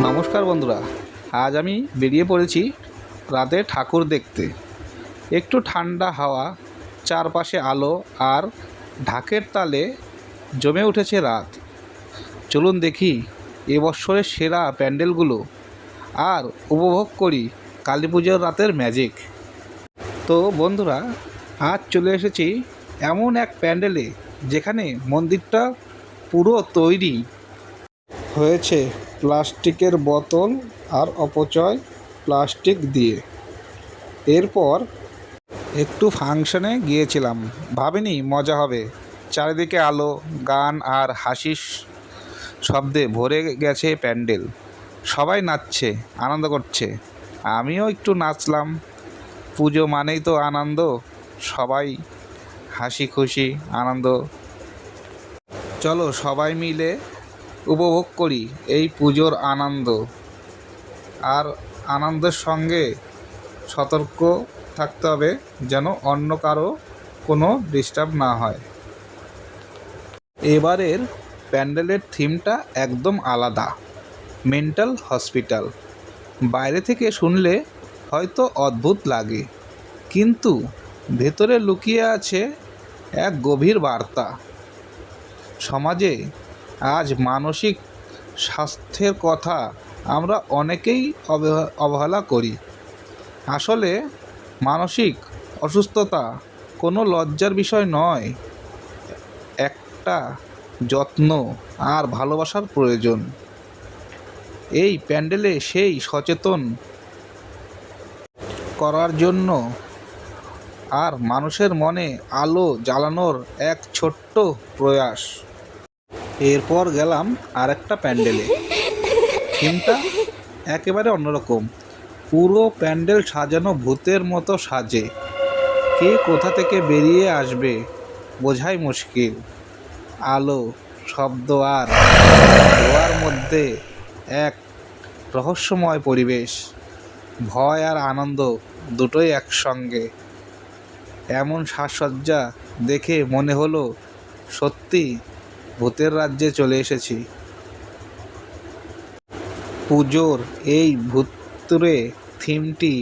নমস্কার বন্ধুরা, আজ আমি বেরিয়ে পড়েছি রাতে ঠাকুর দেখতে। একটু ঠান্ডা হাওয়া, চারপাশে আলো আর ঢাকের তালে জমে উঠেছে রাত। চলুন দেখি এবছরের সেরা প্যান্ডেলগুলো আর উপভোগ করি কালী পুজোর রাতের ম্যাজিক। তো বন্ধুরা, আজ চলে এসেছি এমন এক প্যান্ডেলে যেখানে মন্দিরটা পুরো তৈরি হয়েছে প্লাস্টিকের বোতল আর অপচয় প্লাস্টিক দিয়ে। এরপর একটু ফাংশনে গিয়েছিলাম, ভাবিনি মজা হবে। চারিদিকে আলো, গান আর হাসির শব্দে ভরে গেছে প্যান্ডেল। সবাই নাচছে, আনন্দ করছে, আমিও একটু নাচলাম। পুজো মানেই তো আনন্দ, সবাই হাসি খুশি আনন্দ। চলো সবাই মিলে উপভোগ করি এই পুজোর আনন্দ। আর আনন্দের সঙ্গে সতর্ক থাকতে হবে যেন অন্য কারো কোনো ডিস্টার্ব না হয়। এবারের প্যান্ডেলের থিমটা একদম আলাদা, মেন্টাল হসপিটাল। বাইরে থেকে শুনলে হয়তো অদ্ভুত লাগে, কিন্তু ভেতরে লুকিয়ে আছে এক গভীর বার্তা। সমাজে আজ মানসিক স্বাস্থ্যের কথা আমরা অনেকেই অবহেলা করি। আসলে মানসিক অসুস্থতা কোনো লজ্জার বিষয় নয়, একটা যত্ন আর ভালোবাসার প্রয়োজন। এই প্যান্ডেলে সেই সচেতন করার জন্য আর মানুষের মনে আলো জ্বালানোর এক ছোট্ট প্রয়াস। এরপর গেলাম আরেকটা প্যান্ডেলে। থিমটা একেবারে অন্যরকম, পুরো প্যান্ডেল সাজানো ভূতের মতো সাজে। কে কোথা থেকে বেরিয়ে আসবে বোঝাই মুশকিল। আলো, শব্দ আর ধোঁয়ার মধ্যে এক রহস্যময় পরিবেশ, ভয় আর আনন্দ দুটোই একসঙ্গে। এমন সাজসজ্জা দেখে মনে হলো সত্যি ভূতের রাজ্যে চলে এসেছি। পুজোর এই ভূতুড়ে থিমটি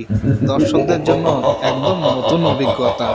দর্শকদের জন্য একদম নতুন অভিজ্ঞতা।